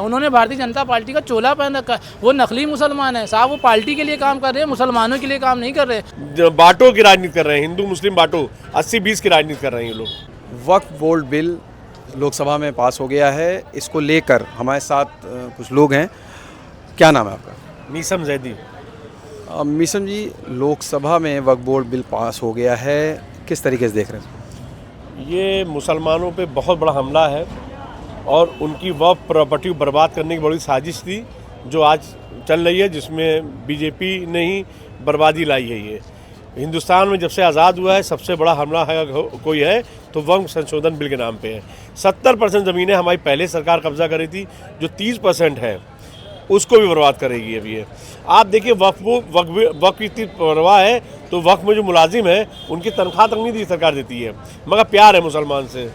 उन्होंने भारतीय जनता पार्टी का चोला पहन रखा है। वो नकली मुसलमान है साहब, वो पार्टी के लिए काम कर रहे हैं, मुसलमानों के लिए काम नहीं कर रहे। बांटो की राजनीति कर रहे हैं, हिंदू मुस्लिम बांटो, 80-20 की राजनीति कर रहे हैं ये लोग। वक्फ बोर्ड बिल लोकसभा में पास हो गया है। इसको लेकर हमारे साथ कुछ लोग हैं। क्या नाम है आपका? मीसम जैदी। मिशन जी, लोकसभा में वक्फ बोर्ड बिल पास हो गया है, किस तरीके से देख रहे हैं? ये मुसलमानों पे बहुत बड़ा हमला है और उनकी वक्फ प्रॉपर्टी बर्बाद करने की बड़ी साजिश थी जो आज चल रही है, जिसमें बीजेपी ने ही बर्बादी लाई है। ये हिंदुस्तान में जब से आज़ाद हुआ है सबसे बड़ा हमला है कोई है तो वक्फ संशोधन बिल के नाम पे है। 70% ज़मीनें हमारी पहले सरकार कब्जा करी थी, जो 30% है उसको भी बर्बाद करेगी अभी ये। आप देखिए वक्फ की इतनी परवाह है तो वक्फ में जो मुलाजिम है उनकी तनख्वाह तक नहीं दी सरकार देती है, मगर प्यार है मुसलमान से।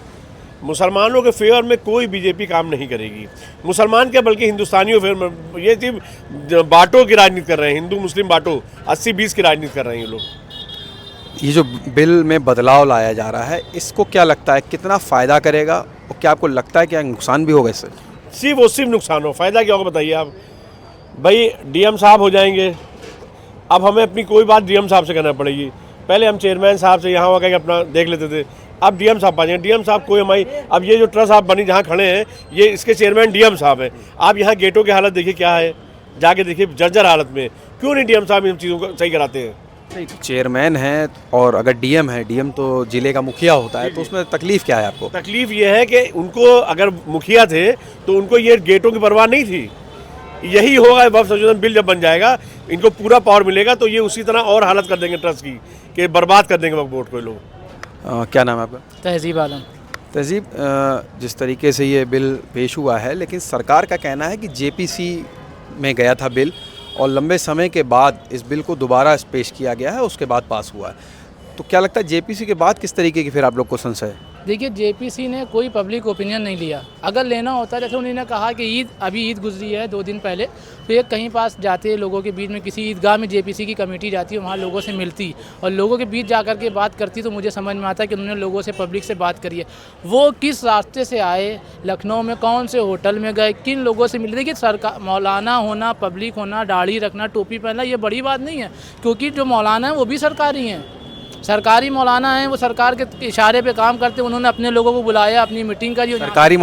मुसलमानों के फेवर में कोई बीजेपी काम नहीं करेगी, मुसलमान क्या बल्कि हिंदुस्तानियों फेवर में। ये सिर्फ बांटो की राजनीति कर रहे हैं, हिंदू मुस्लिम बांटो, 80-20 की राजनीति कर रहे हैं ये लोग। ये जो बिल में बदलाव लाया जा रहा है, इसको क्या लगता है कितना फ़ायदा करेगा और क्या आपको लगता है क्या नुकसान भी होगा इससे? सिर्फ और सिर्फ नुकसान हो, फ़ायदा क्या होगा बताइए आप? भाई डीएम साहब हो जाएंगे, अब हमें अपनी कोई बात डीएम साहब से करना पड़ेगी। पहले हम चेयरमैन साहब से यहाँ वगैरह अपना देख लेते थे, अब डीएम साहब आ जाएंगे। डीएम साहब कोई हमारी, अब ये जो ट्रस्ट साहब बनी जहाँ खड़े हैं ये इसके चेयरमैन डीएम साहब हैं। आप यहाँ गेटों की हालत देखिए क्या है, जाके देखिए जर्जर हालत में। क्यों नहीं डीएम साहब इन चीज़ों को सही कराते हैं? नहीं, चेयरमैन है और अगर डीएम है, डीएम तो जिले का मुखिया होता है, तो उसमें तकलीफ क्या है आपको? तकलीफ ये है कि उनको अगर मुखिया थे तो उनको ये गेटों की परवाह नहीं थी। यही होगा वक्फ संशोधन बिल जब बन जाएगा, इनको पूरा पावर मिलेगा तो ये उसी तरह और हालत कर देंगे ट्रस्ट की कि बर्बाद कर देंगे वक्फ बोर्ड को लोग। क्या नाम है आपका? तहजीब आलम। तहजीब, जिस तरीके से ये बिल पेश हुआ है, लेकिन सरकार का कहना है कि जेपीसी में गया था बिल और लंबे समय के बाद इस बिल को दोबारा पेश किया गया है, उसके बाद पास हुआ है। तो क्या लगता है जेपीसी के बाद किस तरीके की फिर आप लोग को संशय है? देखिए, जेपीसी ने कोई पब्लिक ओपिनियन नहीं लिया। अगर लेना होता, जैसे उन्होंने कहा कि अभी ईद गुजरी है 2 दिन पहले, तो ये कहीं पास जाते हैं लोगों के बीच में, किसी ईदगाह में जेपीसी की कमेटी जाती है, वहाँ लोगों से मिलती और लोगों के बीच जा कर के बात करती, तो मुझे समझ में आता कि उन्होंने लोगों से, पब्लिक से बात करी है। वो किस रास्ते से आए, लखनऊ में कौन से होटल में गए, किन लोगों से मिले। देखिए, सरकार, मौलाना होना, पब्लिक होना, दाढ़ी रखना, टोपी पहनना, ये बड़ी बात नहीं है, क्योंकि जो मौलाना है वो भी सरकारी हैं, सरकारी मौलाना हैं, वो सरकार के इशारे पे काम करते हैं। उन्होंने अपने लोगों को बुलाया, अपनी मीटिंग करी। सरकारी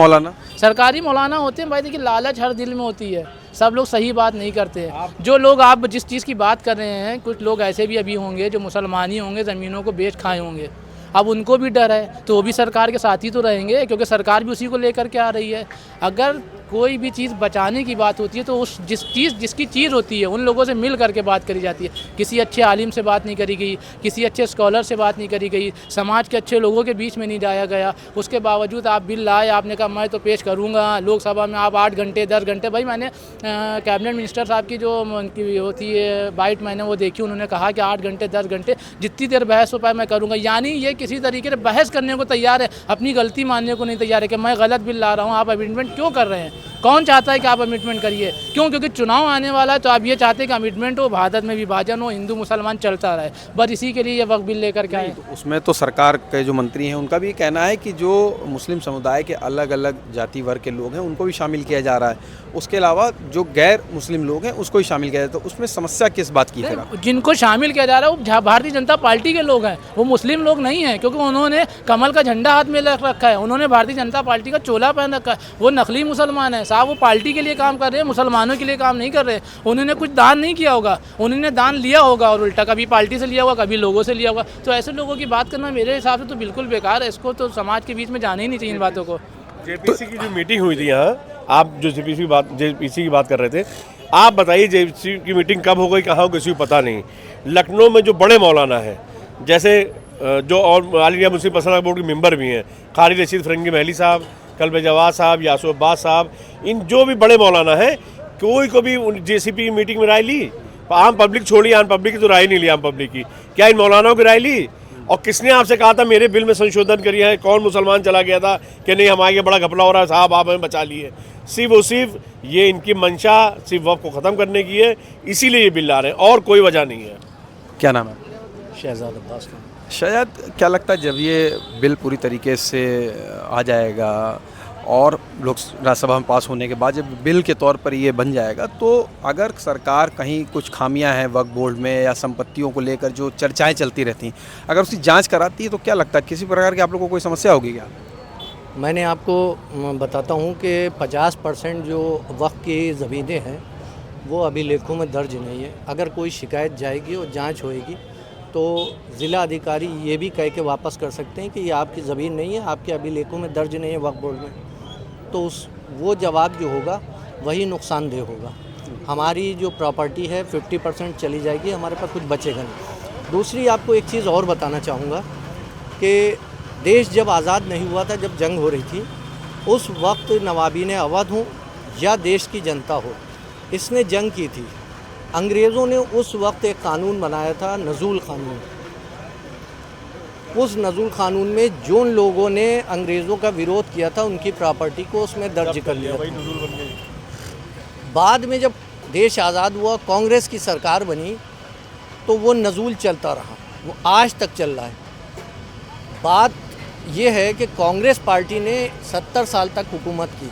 मौलाना होते हैं भाई। देखिए, लालच हर दिल में होती है, सब लोग सही बात नहीं करते हैं। जो लोग आप जिस चीज़ की बात कर रहे हैं, कुछ लोग ऐसे भी अभी होंगे जो मुसलमान ही होंगे, ज़मीनों को बेच खाए होंगे। अब उनको भी डर है तो वो भी सरकार के साथ ही तो रहेंगे, क्योंकि सरकार भी उसी को लेकर के आ रही है। अगर कोई भी चीज़ बचाने की बात होती है तो उस जिसकी चीज़ होती है उन लोगों से मिल करके बात करी जाती है। किसी अच्छे आलिम से बात नहीं करी गई, किसी अच्छे स्कॉलर से बात नहीं करी गई, समाज के अच्छे लोगों के बीच में नहीं जाया गया। उसके बावजूद आप बिल लाए, आपने कहा मैं तो पेश करूँगा लोकसभा में। आप 8 घंटे 10 घंटे, भाई मैंने कैबिनेट मिनिस्टर साहब की जो उनकी होती है बाइट, मैंने वो देखी। उन्होंने कहा कि 8 घंटे 10 घंटे जितनी देर बहस हो पाए मैं करूँगा। यानी ये किसी तरीके से बहस करने को तैयार है, अपनी गलती मानने को नहीं तैयार है कि मैं गलत बिल ला रहा हूँ, आप अमेंडमेंट क्यों कर रहे हैं। कौन चाहता है कि आप अमेंडमेंट करिए? क्यों? क्योंकि चुनाव आने वाला है, तो आप ये चाहते हैं कि अमेंडमेंट हो, भारत में विभाजन हो, हिंदू मुसलमान चलता रहे, बस इसी के लिए ये वक्फ बिल लेकर के आए। तो उसमें तो सरकार के जो मंत्री हैं उनका भी कहना है कि जो मुस्लिम समुदाय के अलग अलग जाति वर्ग के लोग हैं उनको भी शामिल किया जा रहा है, उसके अलावा जो गैर मुस्लिम लोग हैं उसको भी शामिल किया जाए। तो उसमें समस्या किस बात की है? जिनको शामिल किया जा रहा है वो भारतीय जनता पार्टी के लोग हैं, वो मुस्लिम लोग नहीं हैं, क्योंकि उन्होंने कमल का झंडा हाथ में रख रखा है, उन्होंने भारतीय जनता पार्टी का चोला पहन रखा है। वो नकली मुसलमान है साहब, वो पार्टी के लिए काम कर रहे हैं, मुसलमानों के लिए काम नहीं कर रहे। उन्होंने कुछ दान नहीं किया होगा, उन्होंने दान लिया होगा और उल्टा कभी पार्टी से लिया होगा, कभी लोगों से लिया होगा। तो ऐसे लोगों की बात करना मेरे हिसाब से तो बिल्कुल बेकार है। इसको तो समाज के बीच में जाना ही नहीं चाहिए इन बातों को। जेपीसी की जो मीटिंग हुई थी यहाँ, आप जो जेपीसी की बात कर रहे थे, आप बताइए जेपीसी की मीटिंग कब हो गई, कहाँ हो, किसी को पता नहीं। लखनऊ में जो बड़े मौलाना है, जैसे जो और all India Muslim personal board के मेंबर भी हैं, कारी रशीद फरंगी महली साहब, कल्बे जवाद साहब, यासुफ अब्बास साहब, इन जो भी बड़े मौलाना हैं, कोई को भी जेसीपी की मीटिंग में राय ली? आम पब्लिक छोड़िए, आम पब्लिक की तो राय नहीं ली। आम पब्लिक की क्या इन मौलानाओं की राय ली? और किसने आपसे कहा था मेरे बिल में संशोधन करिए है? कौन मुसलमान चला गया था कि नहीं हमारे बड़ा घपला हो रहा है साहब, आप हमें बचा लिए? सिर्फ ये इनकी मंशा सिर्फ वक्फ को ख़त्म करने की है, इसीलिए ये बिल ला रहे हैं, और कोई वजह नहीं है। क्या नाम है? शहजाद अब्बास। शायद क्या लगता है जब ये बिल पूरी तरीके से आ जाएगा और राज्यसभा में पास होने के बाद जब बिल के तौर पर ये बन जाएगा, तो अगर सरकार कहीं कुछ खामियां हैं वक्फ बोर्ड में या संपत्तियों को लेकर जो चर्चाएं चलती रहती हैं, अगर उसकी जांच कराती है तो क्या लगता है किसी प्रकार की आप लोगों को कोई समस्या होगी क्या? मैंने आपको बताता हूँ कि 50% जो वक्फ की ज़मीनें हैं वो अभिलेखों में दर्ज नहीं है। अगर कोई शिकायत जाएगी और जांच होएगी तो ज़िला अधिकारी ये भी कह के वापस कर सकते हैं कि ये आपकी ज़मीन नहीं है, आपके अभिलेखों में दर्ज नहीं है वक्फ बोर्ड में, तो वो जवाब जो होगा वही नुकसानदेह होगा। हमारी जो प्रॉपर्टी है 50% चली जाएगी, हमारे पास कुछ बचेगा नहीं। दूसरी आपको एक चीज़ और बताना चाहूँगा कि देश जब आज़ाद नहीं हुआ था, जब जंग हो रही थी, उस वक्त नवाबीन अवध हो या देश की जनता हो, इसने जंग की थी। अंग्रेज़ों ने उस वक्त एक कानून बनाया था, नज़ुल कानून। उस नज़ुल कानून में जो लोगों ने अंग्रेज़ों का विरोध किया था उनकी प्रॉपर्टी को उसमें दर्ज कर लिया था। बाद में जब देश आज़ाद हुआ, कांग्रेस की सरकार बनी, तो वो नज़ुल चलता रहा, वो आज तक चल रहा है। बात ये है कि कांग्रेस पार्टी ने 70 साल तक हुकूमत की,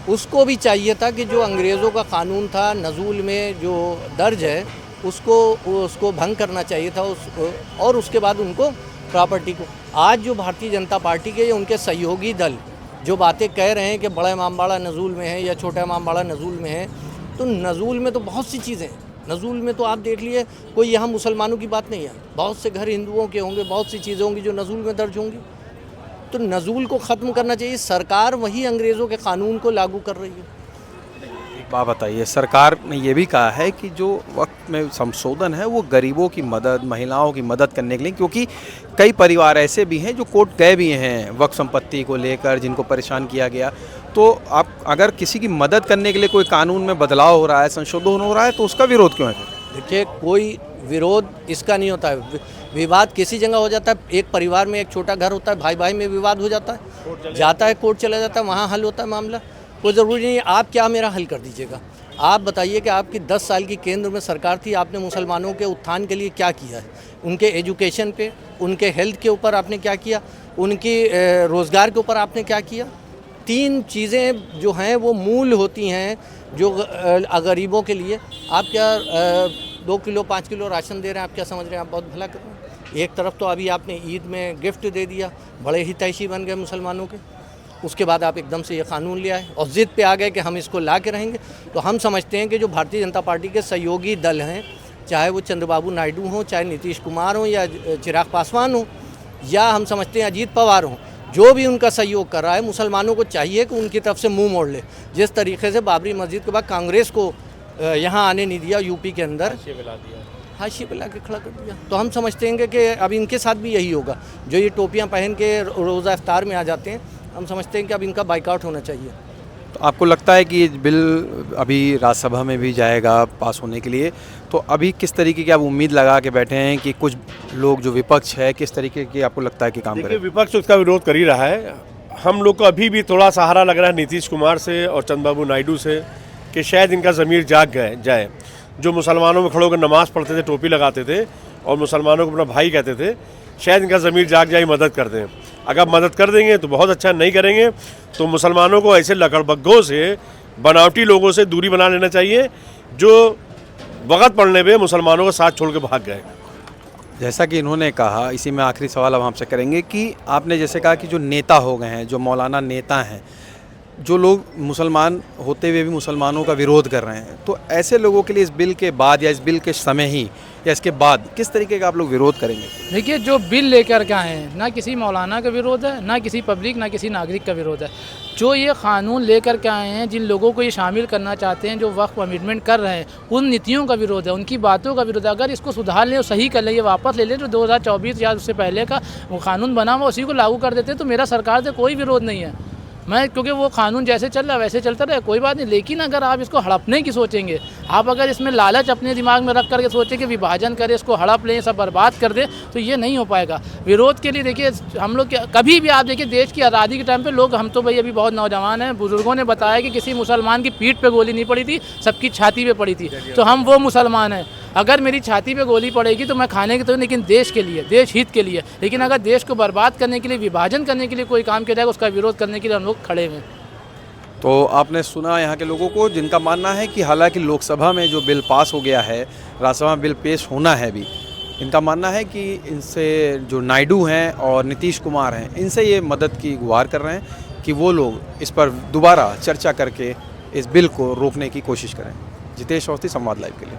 उसको भी चाहिए था कि जो अंग्रेज़ों का कानून था नज़ुल में जो दर्ज है उसको भंग करना चाहिए था और उसके बाद उनको प्रॉपर्टी को। आज जो भारतीय जनता पार्टी के या उनके सहयोगी दल जो बातें कह रहे हैं कि बड़ा इमामबाड़ा नज़ुल में है या छोटा इमामबाड़ा नज़ुल में है, तो नज़ुल में तो बहुत सी चीज़ें हैं। नज़ुल में तो आप देख लिए, कोई यहाँ मुसलमानों की बात नहीं है, बहुत से घर हिंदुओं के होंगे, बहुत सी चीज़ें होंगी जो नज़ुल में दर्ज होंगी। तो नज़ुल को ख़त्म करना चाहिए। सरकार वही अंग्रेज़ों के कानून को लागू कर रही है। एक बात बताइए, सरकार ने ये भी कहा है कि जो वक्त में संशोधन है वो गरीबों की मदद, महिलाओं की मदद करने के लिए, क्योंकि कई परिवार ऐसे भी हैं जो कोर्ट गए भी हैं वक्त संपत्ति को लेकर, जिनको परेशान किया गया। तो आप अगर किसी की मदद करने के लिए कोई कानून में बदलाव हो रहा है, संशोधन हो रहा है, तो उसका विरोध क्यों है? देखिए, कोई विरोध इसका नहीं होता है। विवाद किसी जगह हो जाता है। एक परिवार में एक छोटा घर होता है, भाई भाई में विवाद हो जाता है, जाता है कोर्ट चला जाता है, वहाँ हल होता है मामला। कोई ज़रूरी नहीं आप क्या मेरा हल कर दीजिएगा। आप बताइए कि आपकी 10 साल की केंद्र में सरकार थी, आपने मुसलमानों के उत्थान के लिए क्या किया है? उनके एजुकेशन पे, उनके हेल्थ के ऊपर आपने क्या किया? उनकी रोज़गार के ऊपर आपने क्या किया? 3 चीज़ें जो हैं वो मूल होती हैं जो गरीबों के लिए। आप क्या 2 किलो 5 किलो राशन दे रहे हैं, आप क्या समझ रहे हैं आप बहुत भला कर रहे हैं? एक तरफ तो अभी आपने ईद में गिफ्ट दे दिया, बड़े ही तैशी बन गए मुसलमानों के। उसके बाद आप एकदम से ये कानून ले आए और ज़िद पे आ गए कि हम इसको ला के रहेंगे। तो हम समझते हैं कि जो भारतीय जनता पार्टी के सहयोगी दल हैं, चाहे वो चंद्रबाबू नायडू हों, चाहे नीतीश कुमार हों या चिराग पासवान हो, या हम समझते हैं अजीत पवार हों, जो भी उनका सहयोग कर रहा है, मुसलमानों को चाहिए कि उनकी तरफ से मुंह मोड़ ले। जिस तरीके से बाबरी मस्जिद के बाद कांग्रेस को यहाँ आने नहीं दिया, यूपी के अंदर हाशिए पे ला के खड़ा कर दिया, तो हम समझते हैं कि अब इनके साथ भी यही होगा। जो ये टोपियाँ पहन के रोज़ा इफ्तार में आ जाते हैं, हम समझते हैं कि अब इनका बाइकआउट होना चाहिए। तो आपको लगता है कि ये बिल अभी राज्यसभा में भी जाएगा पास होने के लिए, तो अभी किस तरीके की आप उम्मीद लगा के बैठे हैं कि कुछ लोग जो विपक्ष है किस तरीके की आपको लगता है कि काम करें? विपक्ष उसका विरोध कर ही रहा है। हम लोग को अभी भी थोड़ा सहारा लग रहा है नीतीश कुमार से और चंद्रबाबू नायडू से कि शायद इनका ज़मीर जाग जाए। जो मुसलमानों में खड़े होकर नमाज़ पढ़ते थे, टोपी लगाते थे और मुसलमानों को अपना भाई कहते थे, शायद इनका ज़मीर जाग जाए, मदद कर दें। अगर मदद कर देंगे तो बहुत अच्छा, नहीं करेंगे तो मुसलमानों को ऐसे लकड़बग्गों से, बनावटी लोगों से दूरी बना लेना चाहिए जो वक़्त पड़ने पे मुसलमानों को साथ छोड़ के भाग गए। जैसा कि इन्होंने कहा, इसी में आखिरी सवाल अब हमसे करेंगे कि आपने जैसे कहा कि जो नेता हो गए हैं, जो मौलाना नेता हैं, जो लोग मुसलमान होते हुए भी मुसलमानों का विरोध कर रहे हैं, तो ऐसे लोगों के लिए इस बिल के बाद या इस बिल के समय ही या इसके बाद किस तरीके का आप लोग विरोध करेंगे? देखिए, जो बिल लेकर के आए हैं, ना किसी मौलाना का विरोध है, ना किसी पब्लिक, ना किसी नागरिक का विरोध है। जो ये कानून लेकर के आए हैं, जिन लोगों को ये शामिल करना चाहते हैं, जो वक्फ अमेंडमेंट कर रहे हैं, उन नीतियों का विरोध है, उनकी बातों का विरोध है। अगर इसको सुधार लें और सही कर लें, ये वापस ले लें, तो 2024 या उससे पहले का वो कानून बना हुआ उसी को लागू कर देते हैं, तो मेरा सरकार से कोई विरोध नहीं है। क्योंकि वो कानून जैसे चल रहा है वैसे चलता रहे, कोई बात नहीं। लेकिन अगर आप इसको हड़पने की सोचेंगे, आप अगर इसमें लालच अपने दिमाग में रख करके सोचें कि विभाजन करें, इसको हड़प लें, सब बर्बाद कर दें, तो ये नहीं हो पाएगा। विरोध के लिए देखिए, हम लोग कभी भी आप देखिए देश की आज़ादी के टाइम पे लोग, हम तो भाई अभी बहुत नौजवान हैं, बुजुर्गों ने बताया कि किसी मुसलमान की पीठ पे गोली नहीं पड़ी थी, सबकी छाती पे पड़ी थी, तो हम वो मुसलमान हैं। अगर मेरी छाती पे गोली पड़ेगी तो मैं खाने की तो, लेकिन देश के लिए, देश हित के लिए। लेकिन अगर देश को बर्बाद करने के लिए, विभाजन करने के लिए कोई काम किया जाएगा, उसका विरोध करने के लिए हम लोग खड़े हैं। तो आपने सुना यहाँ के लोगों को, जिनका मानना है कि हालांकि लोकसभा में जो बिल पास हो गया है, राज्यसभा में बिल पेश होना है भी, इनका मानना है कि इनसे जो नायडू हैं और नीतीश कुमार हैं, इनसे ये मदद की गुहार कर रहे हैं कि वो लोग इस पर दोबारा चर्चा करके इस बिल को रोकने की कोशिश करें। जितेश अवस्थी, संवाद लाइव के लिए।